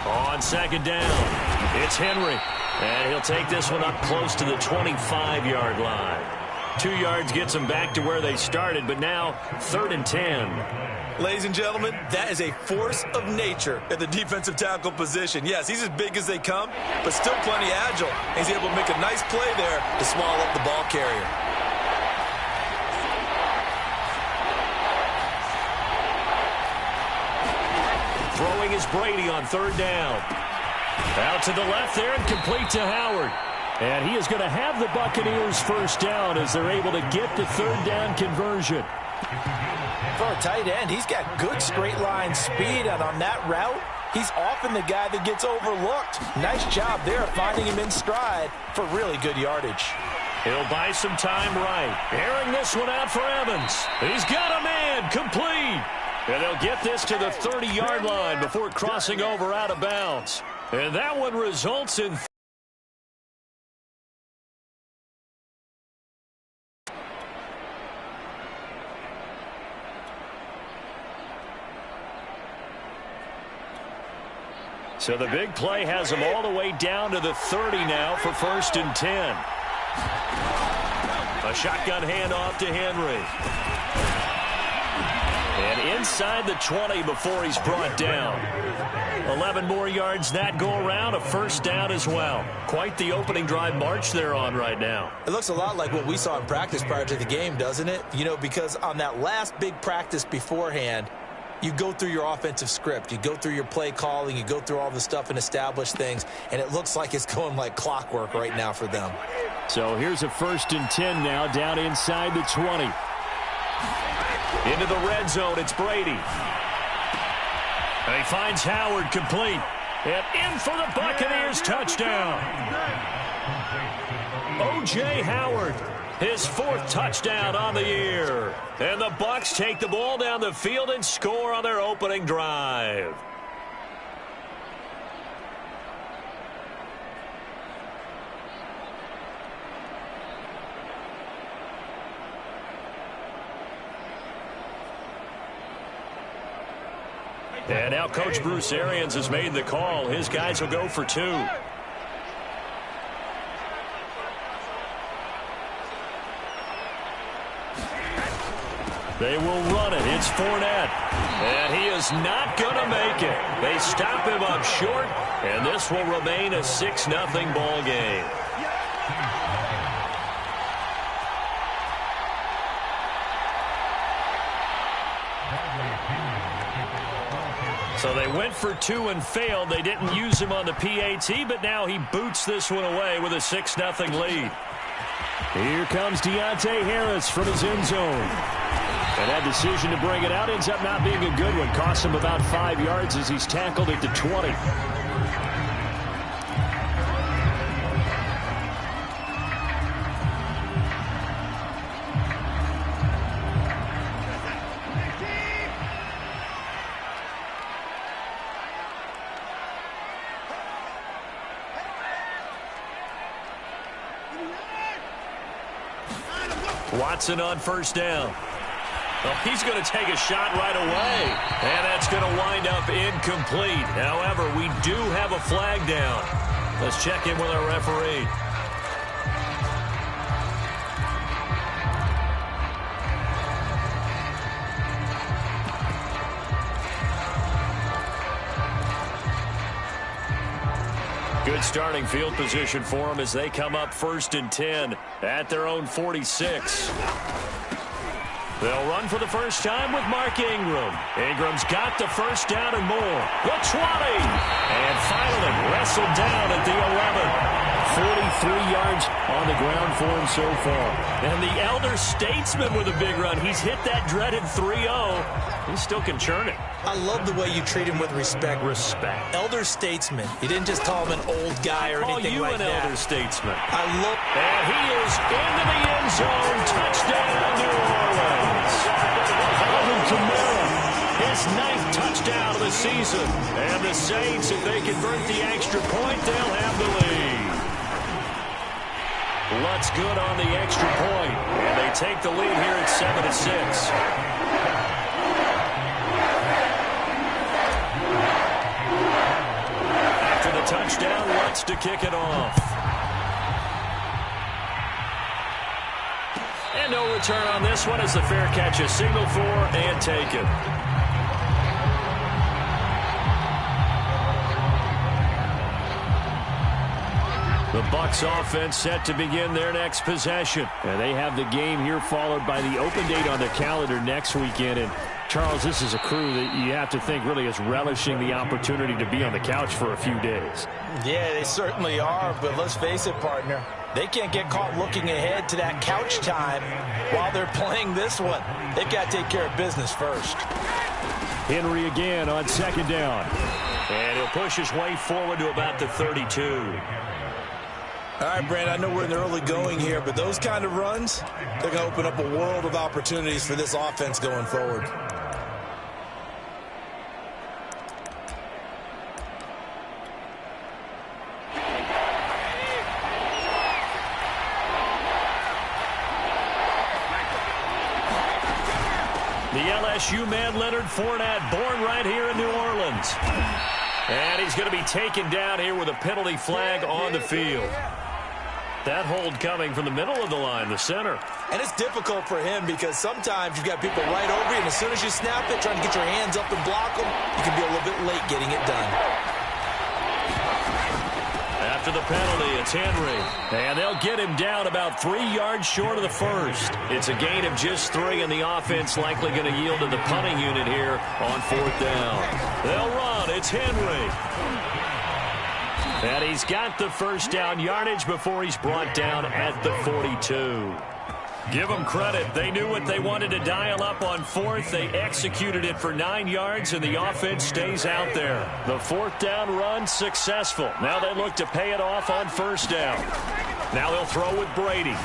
On second down, it's Henry. And he'll take this one up close to the 25-yard line. 2 yards gets them back to where they started, but now 3rd and 10. Ladies and gentlemen, that is a force of nature at the defensive tackle position. Yes, he's as big as they come, but still plenty agile. He's able to make a nice play there to swallow up the ball carrier. Throwing is Brady on 3rd down. Out to the left there and complete to Howard. And he is going to have the Buccaneers first down as they're able to get the 3rd down conversion. For a tight end, he's got good straight line speed, and on that route, he's often the guy that gets overlooked. Nice job there of finding him in stride for really good yardage. He'll buy some time right. Airing this one out for Evans. He's got a man, complete. And they'll get this to the 30-yard line before crossing over out of bounds. And that one results in... So the big play has them all the way down to the 30 now for 1st and 10. A shotgun handoff to Henry. And inside the 20 before he's brought down. 11 more yards that go around, a first down as well. Quite the opening drive march they're on right now. It looks a lot like what we saw in practice prior to the game, doesn't it? You know, because on that last big practice beforehand, you go through your offensive script. You go through your play calling. You go through all the stuff and establish things. And it looks like it's going like clockwork right now for them. So here's a 1st and 10 now down inside the 20. Into the red zone, it's Brady. And he finds Howard complete. And in for the Buccaneers touchdown. O.J. Howard, his 4th touchdown on the year. And the Bucs take the ball down the field and score on their opening drive. And now Coach Bruce Arians has made the call. His guys will go for 2. They will run it. It's Fournette. And he is not going to make it. They stop him up short, and this will remain a 6-0 ball game. So they went for 2 and failed. They didn't use him on the PAT, but now he boots this one away with a 6-0 lead. Here comes Deontay Harris from his end zone. And that decision to bring it out ends up not being a good one. Costs him about 5 yards as he's tackled at the 20. Watson on 1st down. Well, he's going to take a shot right away. And that's going to wind up incomplete. However, we do have a flag down. Let's check in with our referee. Good starting field position for them as they come up 1st and 10 at their own 46. They'll run for the first time with Mark Ingram. Ingram's got the first down and more. The 20. And finally wrestled down at the 11. 43 yards on the ground for him so far. And the elder statesman with a big run. He's hit that dreaded 3-0. He still can churn it. I love the way you treat him with respect. Respect. Elder statesman. You didn't just call him an old guy or anything like that. Call you an elder statesman. I love. And he is into the end zone. Touchdown, New Orleans. Alvin Kamara, his 9th touchdown of the season. And the Saints, if they convert the extra point, they'll have the lead. Lutz good on the extra point. And they take the lead here at 7-6. to kick it off. And no return on this one as the fair catch is signaled for and taken. The Bucs offense set to begin their next possession. And they have the game here followed by the open date on the calendar next weekend. And Charles, this is a crew that you have to think really is relishing the opportunity to be on the couch for a few days. Yeah, they certainly are, but let's face it, partner. They can't get caught looking ahead to that couch time while they're playing this one. They've got to take care of business first. Henry again on second down. And he'll push his way forward to about the 32. All right, Brand, I know we're in the early going here, but those kind of runs, they're going to open up a world of opportunities for this offense going forward. The LSU man, Leonard Fournette, born right here in New Orleans. And he's going to be taken down here with a penalty flag on the field. That hold coming from the middle of the line, the center. And it's difficult for him because sometimes you've got people right over you, and as soon as you snap it, trying to get your hands up and block them, you can be a little bit late getting it done. After the penalty, it's Henry. And they'll get him down about 3 yards short of the first. It's a gain of just 3, and the offense likely going to yield to the punting unit here on fourth down. They'll run. It's Henry. And he's got the first down yardage before he's brought down at the 42. Give them credit. They knew what they wanted to dial up on fourth. They executed it for 9 yards, and the offense stays out there. The fourth down run successful. Now they look to pay it off on first down. Now they'll throw with Brady.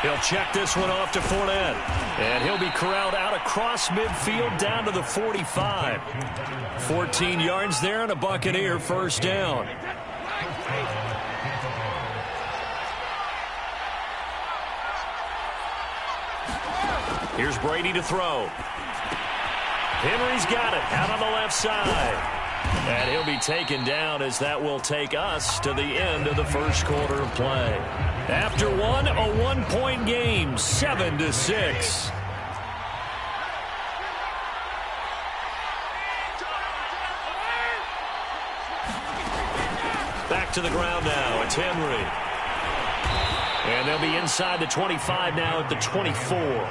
He'll check this one off to Fournette. And he'll be corralled out across midfield down to the 45. 14 yards there and a Buccaneer first down. Here's Brady to throw. Henry's got it out on the left side. And he'll be taken down as that will take us to the end of the first quarter of play. After one, a 1-point game, 7-6. Back to the ground now. It's Henry. And they'll be inside the 25 now at the 24.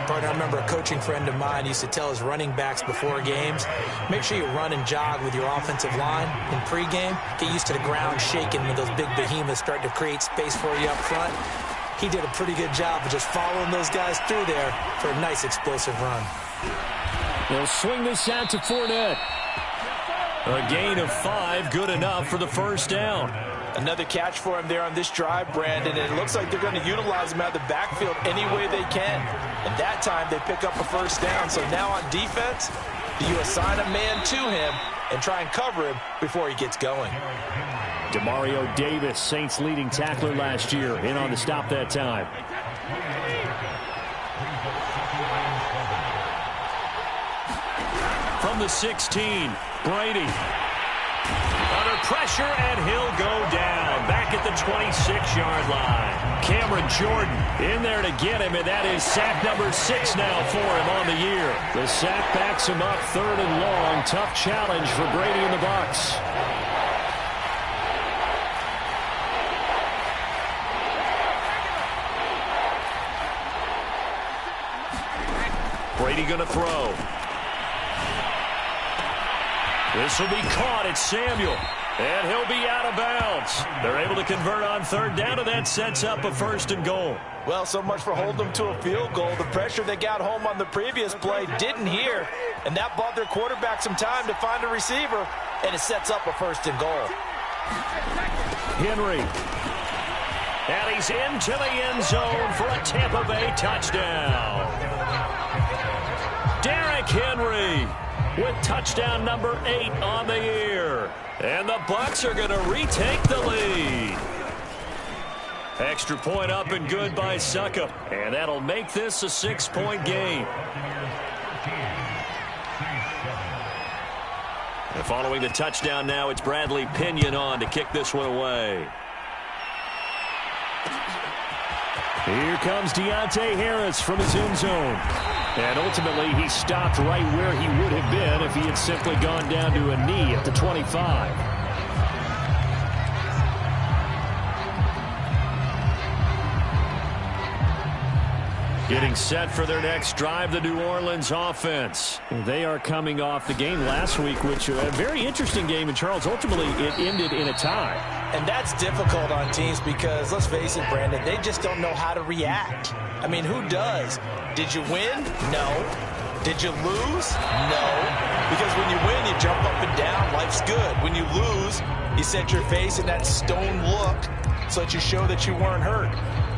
Partner, I remember a coaching friend of mine used to tell his running backs before games, make sure you run and jog with your offensive line in pregame. Get used to the ground shaking when those big behemoths start to create space for you up front. He did a pretty good job of just following those guys through there for a nice explosive run. They'll swing this out to Fournette. A gain of 5, good enough for the first down. Another catch for him there on this drive, Brandon, and it looks like they're going to utilize him out of the backfield any way they can. And that time they pick up a first down. So now on defense, you assign a man to him and try and cover him before he gets going. Demario Davis, Saints leading tackler last year, in on the stop that time. From the 16, Brady. Under pressure, and he'll go down. Back at the 26-yard line. Cameron Jordan in there to get him, and that is sack number 6 now for him on the year. The sack backs him up 3rd and long. Tough challenge for Brady and the Bucs. Brady going to throw. This will be caught. It's Samuel. And he'll be out of bounds. They're able to convert on 3rd down, and that sets up a 1st and goal. Well, so much for holding them to a field goal. The pressure they got home on the previous play didn't hear, and that bought their quarterback some time to find a receiver, and it sets up a 1st and goal. Henry. And he's into the end zone for a Tampa Bay touchdown. Derrick Henry with touchdown number 8 on the year. And the Bucs are going to retake the lead. Extra point up and good by Suckup. And that'll make this a 6-point game. And following the touchdown now, it's Bradley Pinion on to kick this one away. Here comes Deontay Harris from his end zone. And ultimately, he stopped right where he would have been if he had simply gone down to a knee at the 25. Getting set for their next drive, the New Orleans offense. They are coming off the game last week, which a very interesting game in Charles. Ultimately, it ended in a tie. And that's difficult on teams because, let's face it, Brandon, they just don't know how to react. I mean, who does? Did you win? No. Did you lose? No. Because when you win, you jump up and down. Life's good. When you lose, you set your face in that stone look so that you show that you weren't hurt.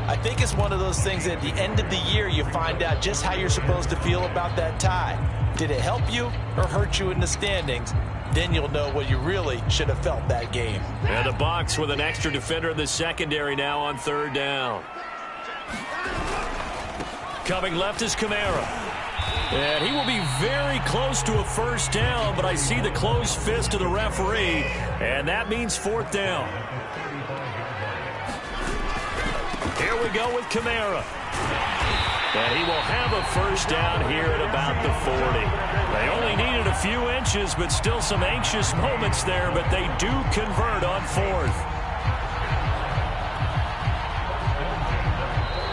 I think it's one of those things that at the end of the year you find out just how you're supposed to feel about that tie. Did it help you or hurt you in the standings? Then you'll know what you really should have felt that game. And the Bucs with an extra defender in the secondary now on third down. Coming left is Kamara. And he will be very close to a first down, but I see the closed fist of the referee, and that means fourth down. Here we go with Kamara. And he will have a first down here at about the 40. They only needed a few inches, but still some anxious moments there, but they do convert on fourth.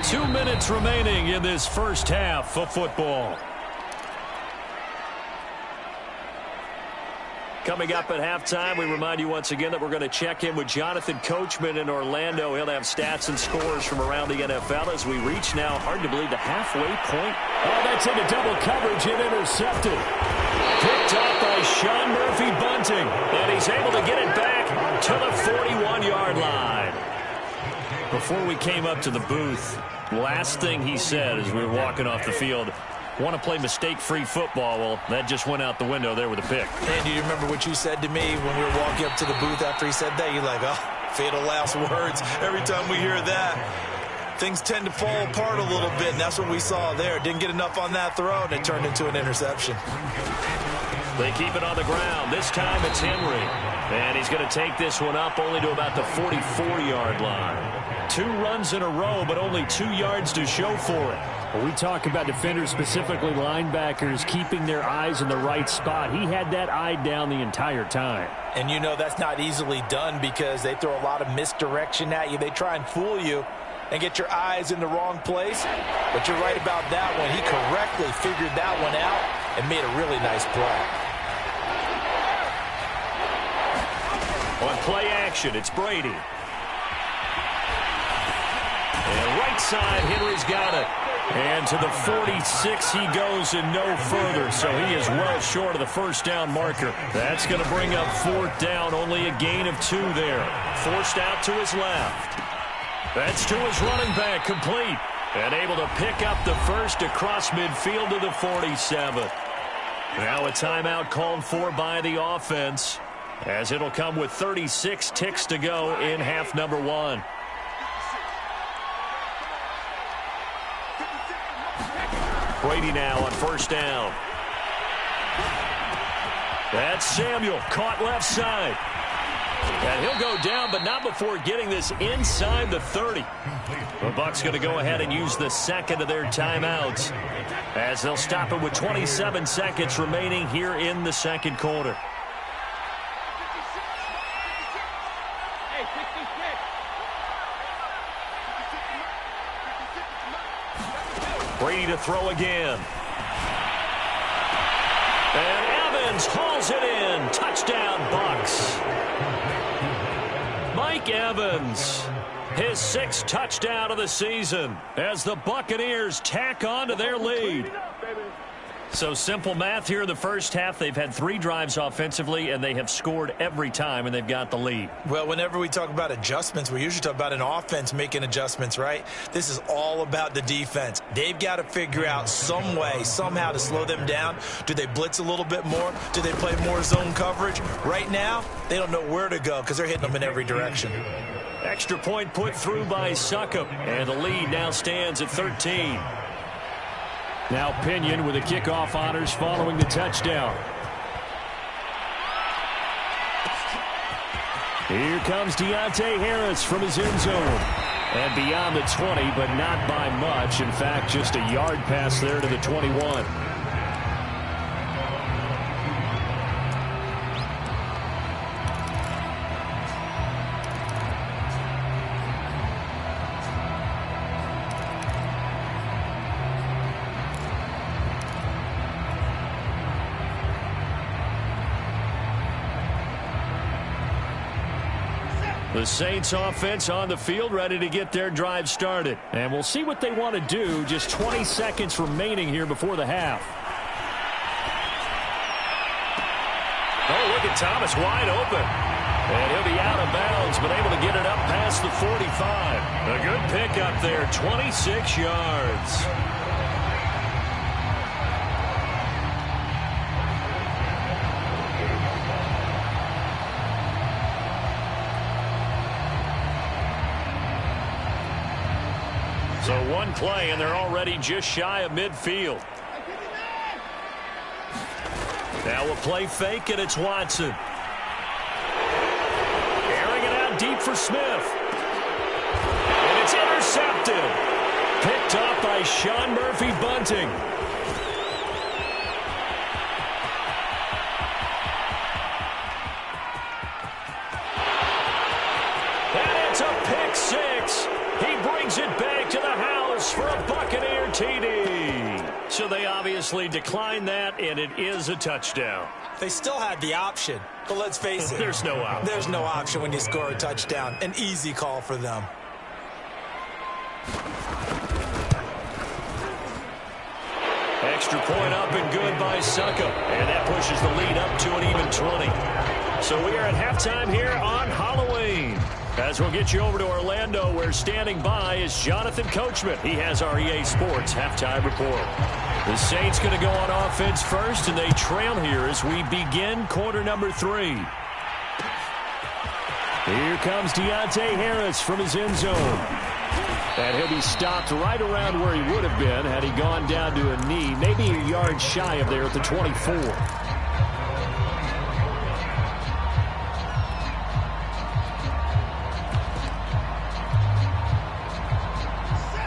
2 minutes remaining in this first half of football. Coming up at halftime, we remind you once again that we're going to check in with Jonathan Coachman in Orlando. He'll have stats and scores from around the NFL as we reach now, hard to believe, the halfway point. Oh, that's into double coverage and intercepted. Picked up by Sean Murphy-Bunting, and he's able to get it back to the 41-yard line. Before we came up to the booth, last thing he said as we were walking off the field, want to play mistake-free football. Well, that just went out the window there with a pick. And do you remember what you said to me when we were walking up to the booth after he said that? You're like, oh, fatal last words. Every time we hear that, things tend to fall apart a little bit, and that's what we saw there. Didn't get enough on that throw, and it turned into an interception. They keep it on the ground. This time it's Henry. And he's going to take this one up only to about the 44-yard line. 2 runs in a row, but only 2 yards to show for it. Well, we talk about defenders, specifically linebackers, keeping their eyes in the right spot. He had that eye down the entire time. And you know that's not easily done because they throw a lot of misdirection at you. They try and fool you and get your eyes in the wrong place. But you're right about that one. He correctly figured that one out and made a really nice play. On play action, it's Brady. And right side, Henry's got it. And to the 46 he goes and no further, so he is well short of the first down marker. That's going to bring up fourth down, only a gain of 2 there. Forced out to his left. That's to his running back, complete. And able to pick up the first across midfield to the 47. Now a timeout called for by the offense, as it'll come with 36 ticks to go in half number 1. Brady now on first down. That's Samuel, caught left side. And he'll go down, but not before getting this inside the 30. The Bucs going to go ahead and use the second of their timeouts, as they'll stop it with 27 seconds remaining here in the second quarter. Brady to throw again. And Evans hauls it in. Touchdown, Bucs. Mike Evans, his 6th touchdown of the season, as the Buccaneers tack on to their lead. So simple math here in the first half. They've had 3 drives offensively, and they have scored every time, and they've got the lead. Well, whenever we talk about adjustments, we usually talk about an offense making adjustments, right? This is all about the defense. They've got to figure out some way, somehow to slow them down. Do they blitz a little bit more? Do they play more zone coverage? Right now, they don't know where to go because they're hitting them in every direction. Extra point put through by Succop, and the lead now stands at 13. Now Pinion with the kickoff honors following the touchdown. Here comes Deontay Harris from his end zone. And beyond the 20, but not by much. In fact, just a yard pass there to the 21. The Saints offense on the field, ready to get their drive started. And we'll see what they want to do. Just 20 seconds remaining here before the half. Oh, look at Thomas wide open. And he'll be out of bounds, but able to get it up past the 45. A good pickup there, 26 yards. So one play, and they're already just shy of midfield. Now a play fake, and it's Watson. Airing it out deep for Smith. And it's intercepted. Picked up by Sean Murphy-Bunting. And it's a pick six. He brings it back to the house for a Buccaneer TD. So they obviously declined that, and it is a touchdown. They still had the option, but let's face it. There's no option. There's no option when you score a touchdown. An easy call for them. Extra point up and good by Suckup. And that pushes the lead up to an even 20. So we are at halftime here on Halloween. As we'll get you over to Orlando, where standing by is Jonathan Coachman. He has our EA Sports halftime report. The Saints going to go on offense first, and they trail here as we begin quarter number 3. Here comes Deontay Harris from his end zone. And he'll be stopped right around where he would have been had he gone down to a knee, maybe a yard shy of there at the 24.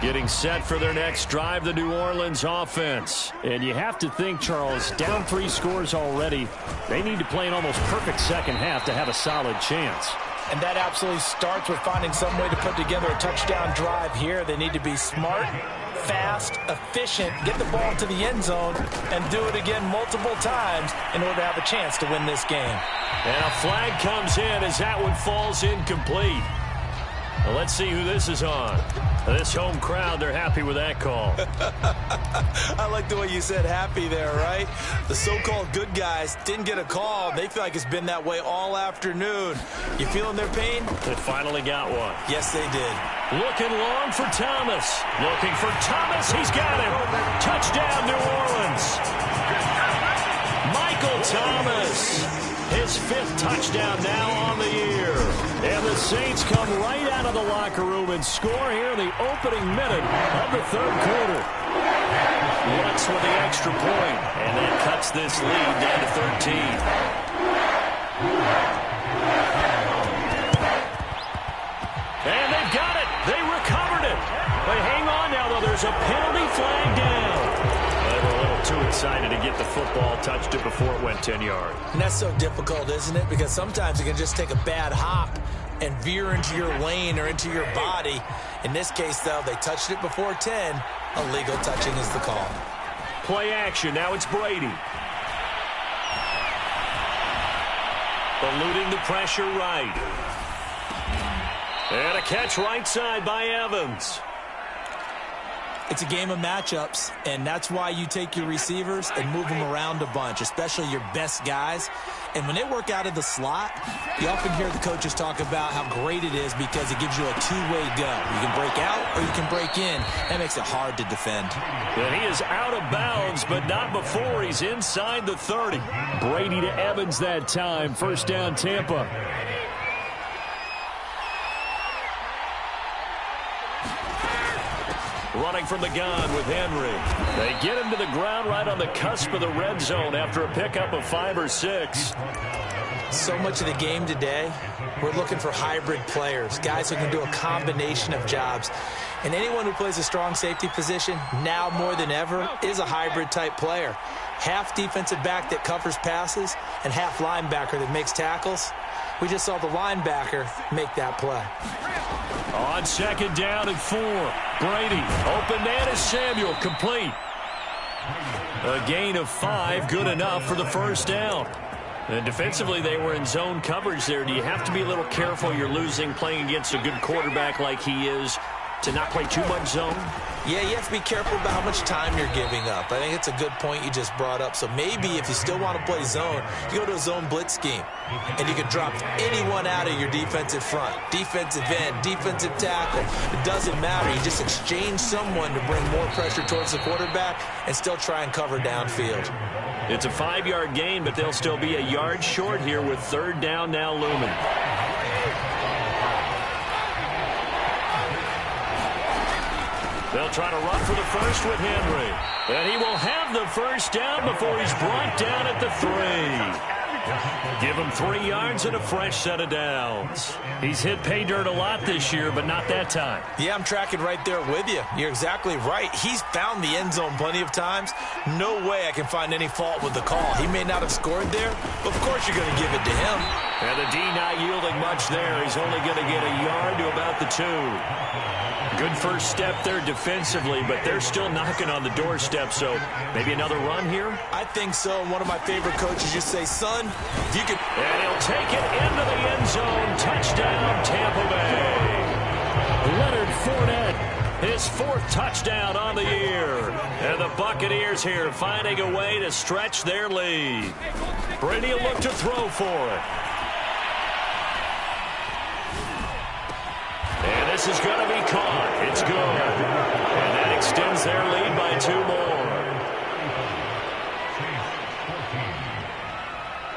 Getting set for their next drive, the New Orleans offense. And you have to think, Charles, down 3 scores already. They need to play an almost perfect second half to have a solid chance. And that absolutely starts with finding some way to put together a touchdown drive here. They need to be smart, fast, efficient, get the ball to the end zone, and do it again multiple times in order to have a chance to win this game. And a flag comes in as that one falls incomplete. Well, let's see who this is on. This home crowd, they're happy with that call. I like the way you said happy there, right? The so-called good guys didn't get a call. They feel like it's been that way all afternoon. You feeling their pain? They finally got one. Yes, they did. Looking long for Thomas. Looking for Thomas. He's got him. Touchdown, New Orleans. Michael Thomas. His 5th touchdown now on the year. And the Saints come right out of the locker room and score here in the opening minute of the 3rd quarter. Lutz with the extra point, and that cuts this lead down to 13. And they've got it. They recovered it. They hang on now, though. There's a penalty flag down. They were a little too excited to get the football, touched it before it went 10 yards. And that's so difficult, isn't it? Because sometimes you can just take a bad hop and veer into your lane or into your body. In this case, though, they touched it before 10. Illegal touching is the call. Play action. Now it's Brady. Eluding the pressure right. And a catch right side by Evans. It's a game of matchups, and that's why you take your receivers and move them around a bunch, especially your best guys. And when they work out of the slot, you often hear the coaches talk about how great it is because it gives you a two-way go. You can break out or you can break in. That makes it hard to defend. And he is out of bounds, but not before he's inside the 30. Brady to Evans that time. First down, Tampa. Running from the gun with Henry. They get him to the ground right on the cusp of the red zone after a pickup of 5 or 6. So much of the game today, we're looking for hybrid players, guys who can do a combination of jobs. And anyone who plays a strong safety position, now more than ever, is a hybrid-type player. Half defensive back that covers passes and half linebacker that makes tackles. We just saw the linebacker make that play. On second down and 4, Brady. Open man is Samuel, complete. A gain of 5, good enough for the first down. And defensively, they were in zone coverage there. Do you have to be a little careful you're losing playing against a good quarterback like he is to not play too much zone? Yeah, you have to be careful about how much time you're giving up. I think it's a good point you just brought up. So maybe if you still want to play zone, you go to a zone blitz scheme. And you can drop anyone out of your defensive front. Defensive end, defensive tackle. It doesn't matter. You just exchange someone to bring more pressure towards the quarterback and still try and cover downfield. It's a 5-yard gain, but they'll still be a yard short here with third down now looming. They'll try to run for the first with Henry. And he will have the first down before he's brought down at the 3. Give him 3 yards and a fresh set of downs. He's hit pay dirt a lot this year, but not that time. Yeah, I'm tracking right there with you. You're exactly right. He's found the end zone plenty of times. No way I can find any fault with the call. He may not have scored there, but of course you're going to give it to him. And the D not yielding much there. He's only going to get a yard to about the 2. Good first step there defensively, but they're still knocking on the doorstep, so maybe another run here? I think so. One of my favorite coaches just say, son, if you could... And he'll take it into the end zone. Touchdown, Tampa Bay. Leonard Fournette, his 4th touchdown on the year. And the Buccaneers here finding a way to stretch their lead. Brady will look to throw for it. And this is going to be caught. It's good. And that extends their lead by 2 more.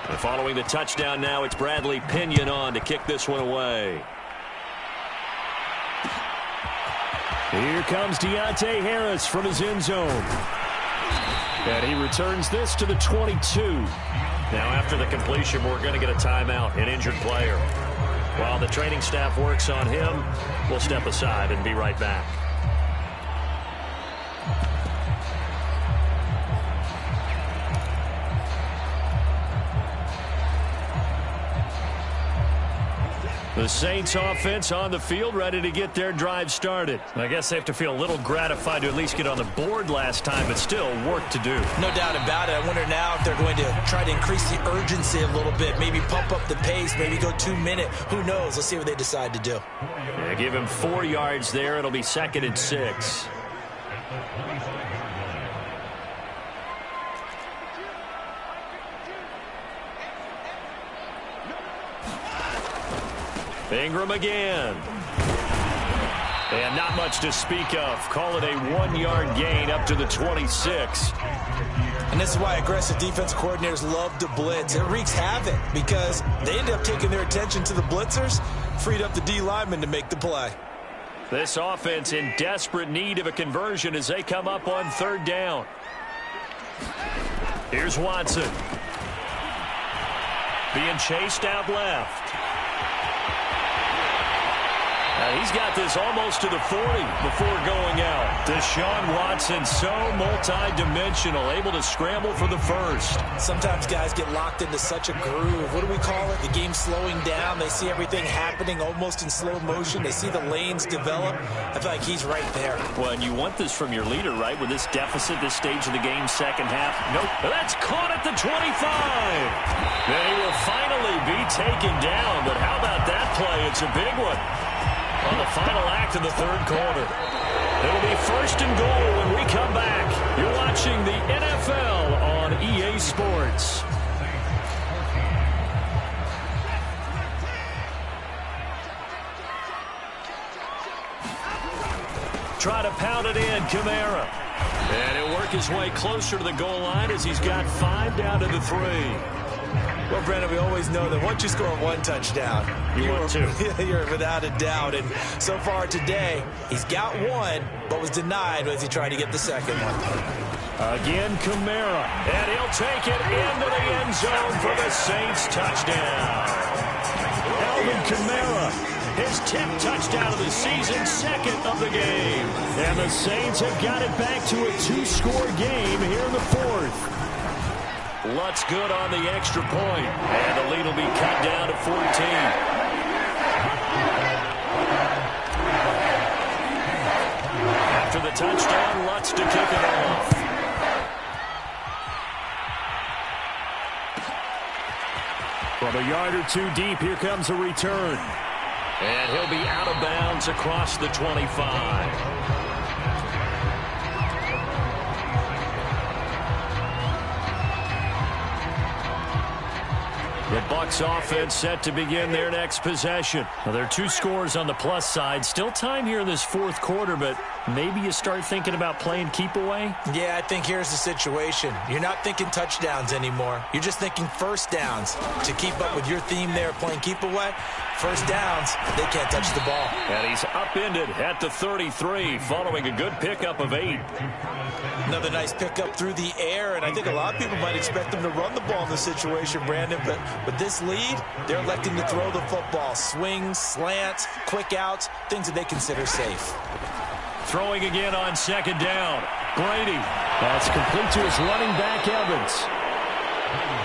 And following the touchdown now, it's Bradley Pinion on to kick this one away. Here comes Deontay Harris from his end zone. And he returns this to the 22. Now after the completion, we're going to get a timeout, an injured player. While the training staff works on him, we'll step aside and be right back. The Saints offense on the field, ready to get their drive started. I guess they have to feel a little gratified to at least get on the board last time, but still work to do. No doubt about it. I wonder now if they're going to try to increase the urgency a little bit, maybe pump up the pace, maybe go 2-minute. Who knows? Let's see what they decide to do. Yeah, give him 4 yards there. It'll be 2nd and 6. Ingram again. And not much to speak of. Call it a 1-yard gain up to the 26. And this is why aggressive defensive coordinators love to blitz. It wreaks havoc because they end up taking their attention to the blitzers, freed up the D lineman to make the play. This offense in desperate need of a conversion as they come up on 3rd down. Here's Watson. Being chased out left. He's got this almost to the 40 before going out. Deshaun Watson, so multi-dimensional, able to scramble for the first. Sometimes guys get locked into such a groove. What do we call it? The game's slowing down. They see everything happening almost in slow motion. They see the lanes develop. I feel like he's right there. Well, and you want this from your leader, right? With this deficit, this stage of the game, second half. Nope. That's caught at the 25. Then he will finally be taken down. But how about that play? It's a big one. On the final act of the 3rd quarter. It'll be 1st and goal when we come back. You're watching the NFL on EA Sports. Try to pound it in, Kamara. And he'll work his way closer to the goal line as he's got 5 down to the 3. Well, Brandon, we always know that once you score 1 touchdown, you're without a doubt. And so far today, he's got 1, but was denied as he tried to get the 2nd one. Again, Kamara. And he'll take it into the end zone for the Saints touchdown. Alvin Kamara, his 10th touchdown of the season, second of the game. And the Saints have got it back to a 2-score game here in the fourth. Lutz good on the extra point. And the lead will be cut down to 14. After the touchdown, Lutz to kick it off. From a yard or two deep, here comes a return. And he'll be out of bounds across the 25. The Bucs offense set to begin their next possession. Well, there are 2 scores on the plus side. Still time here in this fourth quarter, but maybe you start thinking about playing keep away? Yeah, I think here's the situation. You're not thinking touchdowns anymore. You're just thinking first downs. To keep up with your theme there, playing keep away, first downs, they can't touch the ball. And he's upended at the 33, following a good pickup of 8. Another nice pickup through the air, and I think a lot of people might expect them to run the ball in this situation, Brandon, but with this lead, they're electing to throw the football. Swings, slants, quick outs, things that they consider safe. Throwing again on second down. Brady. That's complete to his running back, Evans.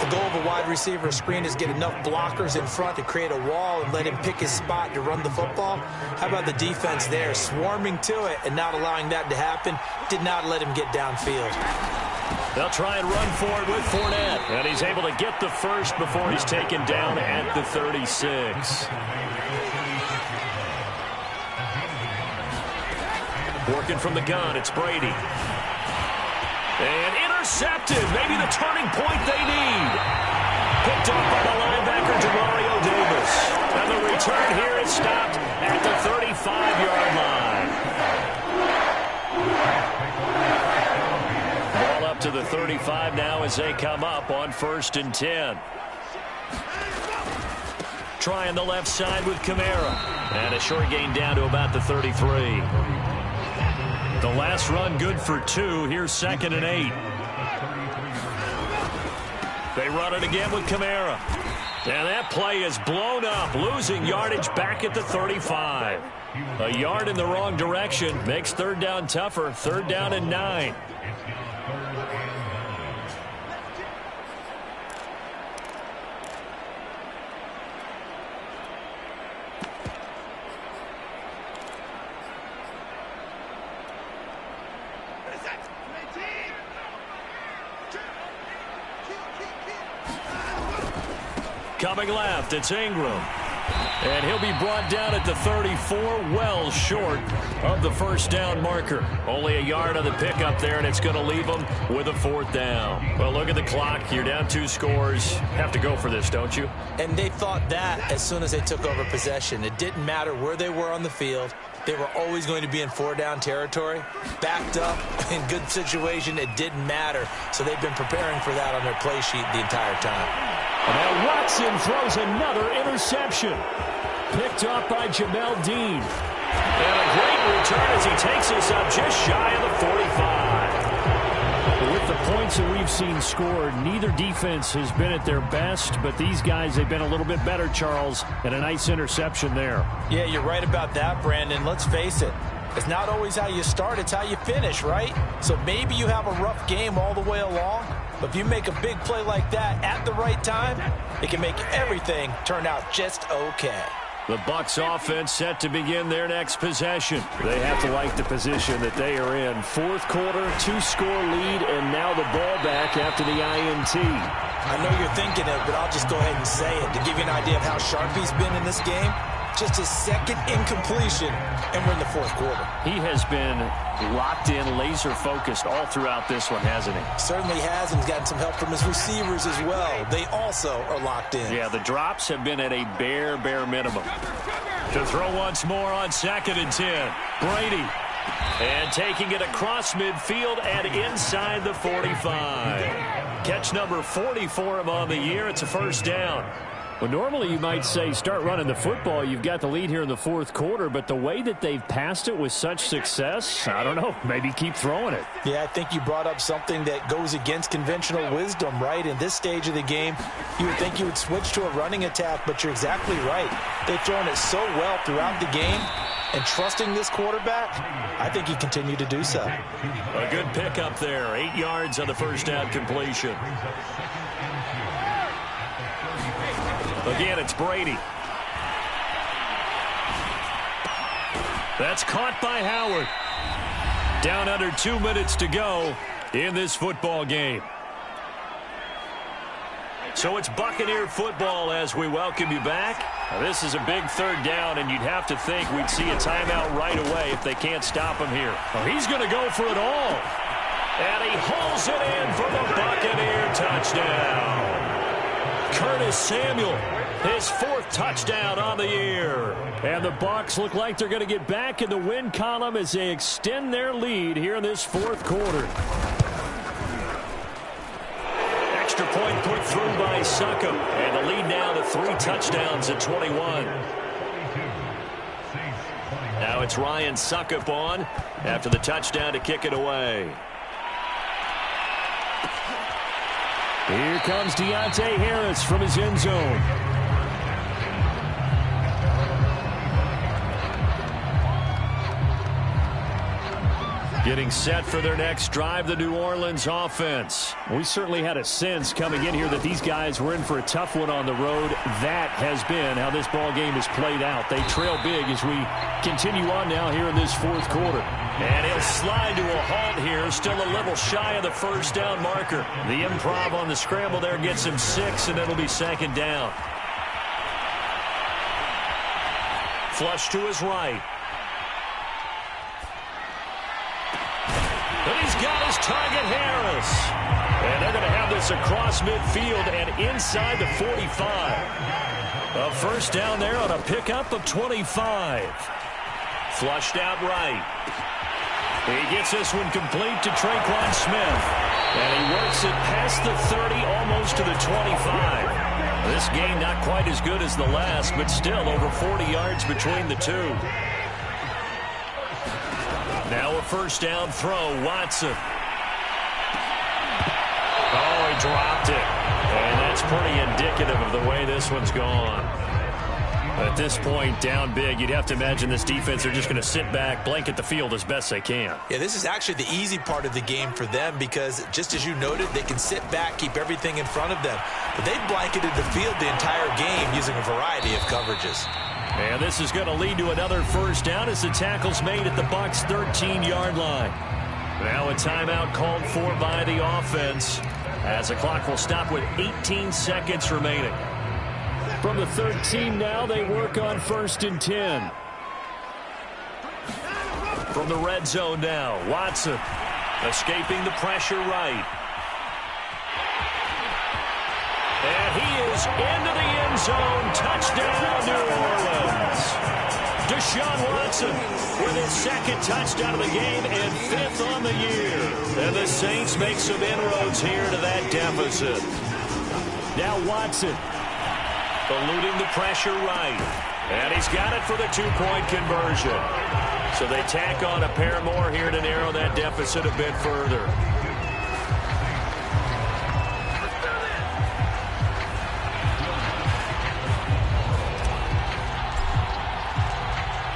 The goal of a wide receiver screen is get enough blockers in front to create a wall and let him pick his spot to run the football. How about the defense there, swarming to it and not allowing that to happen? Did not let him get downfield. They'll try and run for it with Fournette. And he's able to get the first before he's taken down at the 36. Working from the gun, it's Brady. And intercepted. Maybe the turning point they need. Picked up by the linebacker, Demario Davis. And the return here is stopped at the 35-yard line. Ball up to the 35 now as they come up on 1st and 10. Trying the left side with Kamara. And a short gain down to about the 33. The last run good for 2. Here's 2nd and 8. They run it again with Kamara. And that play is blown up, losing yardage back at the 35. A yard in the wrong direction makes 3rd down tougher. 3rd down and 9. Coming left, it's Ingram. And he'll be brought down at the 34, well short of the 1st down marker. Only a yard on the pickup there, and it's going to leave them with a 4th down. Well, look at the clock. You're down 2 scores. Have to go for this, don't you? And they thought that as soon as they took over possession. It didn't matter where they were on the field. They were always going to be in 4-down territory. Backed up, in good situation, it didn't matter. So they've been preparing for that on their play sheet the entire time. Now Watson throws another interception. Picked up by Jamel Dean. And a great return as he takes us up just shy of the 45. With the points that we've seen scored, neither defense has been at their best, but these guys, they've been a little bit better, Charles, and a nice interception there. Yeah, you're right about that, Brandon. Let's face it. It's not always how you start, it's how you finish, right? So maybe you have a rough game all the way along, but if you make a big play like that at the right time, it can make everything turn out just okay. The Bucs offense set to begin their next possession. They have to like the position that they are in. 4th quarter, 2-score lead, and now the ball back after the INT. I know you're thinking it, but I'll just go ahead and say it. To give you an idea of how sharp he's been in this game, just his 2nd incompletion, and we're in the 4th quarter. He has been locked in, laser-focused all throughout this one, hasn't he? Certainly has, and he's gotten some help from his receivers as well. They also are locked in. Yeah, the drops have been at a bare minimum. To throw once more on 2nd and 10. Brady. And taking it across midfield and inside the 45. Catch number 40 for him on the year. It's a 1st down. Well, normally you might say start running the football. You've got the lead here in the fourth quarter, but the way that they've passed it with such success, I don't know, maybe keep throwing it. Yeah, I think you brought up something that goes against conventional wisdom, right? In this stage of the game, you would think you would switch to a running attack, but you're exactly right. They've thrown it so well throughout the game, and trusting this quarterback, I think you continue to do so. A good pickup there, 8 yards on the first down completion. Again, it's Brady. That's caught by Howard. Down under 2 minutes to go in this football game. So it's Buccaneer football as we welcome you back. Now, this is a big third down, and you'd have to think we'd see a timeout right away if they can't stop him here. Oh, he's going to go for it all. And he hauls it in for the Buccaneer touchdown. Curtis Samuel, his 4th touchdown on the year. And the Bucs look like they're going to get back in the win column as they extend their lead here in this fourth quarter. Extra point put through by Succop. And the lead now to 3 touchdowns at 21. Now it's Ryan Succop on after the touchdown to kick it away. Here comes Deontay Harris from his end zone. Getting set for their next drive, the New Orleans offense. We certainly had a sense coming in here that these guys were in for a tough one on the road. That has been how this ball game has played out. They trail big as we continue on now here in this fourth quarter. And he'll slide to a halt here, still a little shy of the first down marker. The improv on the scramble there gets him 6, and it'll be second down. Flush to his right. And he's got his target, Harris. And they're going to have this across midfield and inside the 45. A first down there on a pickup of 25. Flushed out right. He gets this one complete to Traquan Smith. And he works it past the 30, almost to the 25. This game not quite as good as the last, but still over 40 yards between the two. Now a first down throw, Watson. Oh, he dropped it. And that's pretty indicative of the way this one's gone. At this point, down big, you'd have to imagine this defense are just going to sit back, blanket the field as best they can. Yeah, this is actually the easy part of the game for them because, just as you noted, they can sit back, keep everything in front of them. But they've blanketed the field the entire game using a variety of coverages. And this is going to lead to another first down as the tackle's made at the Bucs' 13-yard line. Now a timeout called for by the offense as the clock will stop with 18 seconds remaining. From the 13 now, they work on 1st and 10. From the red zone now, Watson escaping the pressure right. And he is into the end zone. Touchdown, New Orleans. Deshaun Watson with his 2nd touchdown of the game and 5th on the year. And the Saints make some inroads here to that deficit. Now Watson. Eluding the pressure right. And he's got it for the 2-point conversion. So they tack on a pair more here to narrow that deficit a bit further.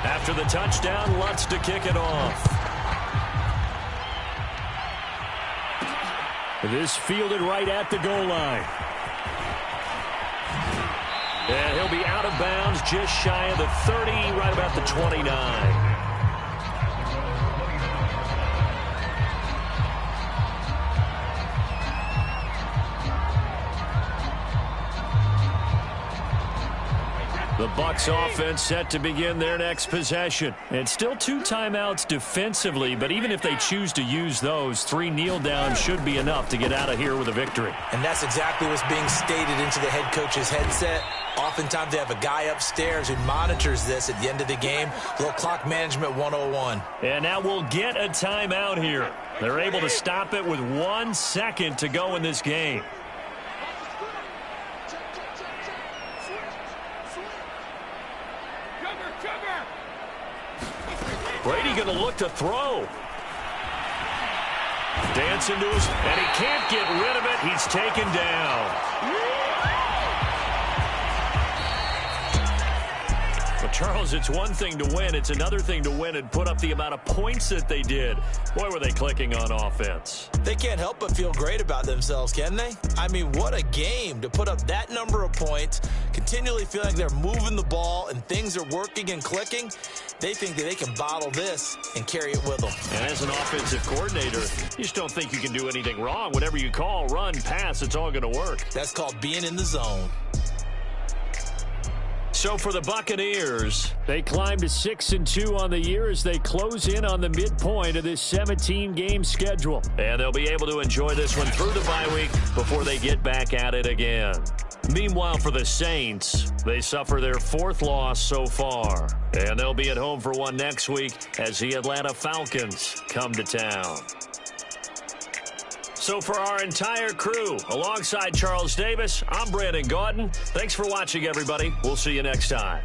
After the touchdown, Lutz to kick it off. This fielded right at the goal line. And he'll be out of bounds just shy of the 30, right about the 29. The Bucs offense set to begin their next possession. It's still 2 timeouts defensively, but even if they choose to use those, 3 kneel downs should be enough to get out of here with a victory. And that's exactly what's being stated into the head coach's headset. Oftentimes they have a guy upstairs who monitors this at the end of the game. A little clock management 101. And now we'll get a timeout here. They're able to stop it with 1 second to go in this game. Brady going to look to throw. Dancing to his, and he can't get rid of it. He's taken down. Well, Charles, it's one thing to win. It's another thing to win and put up the amount of points that they did. Boy, were they clicking on offense. They can't help but feel great about themselves, can they? I mean, what a game to put up that number of points, continually feeling like they're moving the ball and things are working and clicking. They think that they can bottle this and carry it with them. And as an offensive coordinator, you just don't think you can do anything wrong. Whatever you call, run, pass, it's all going to work. That's called being in the zone. So for the Buccaneers, they climb to 6-2 on the year as they close in on the midpoint of this 17-game schedule. And they'll be able to enjoy this one through the bye week before they get back at it again. Meanwhile, for the Saints, they suffer their 4th loss so far. And they'll be at home for one next week as the Atlanta Falcons come to town. So for our entire crew, alongside Charles Davis, I'm Brandon Gaudin. Thanks for watching, everybody. We'll see you next time.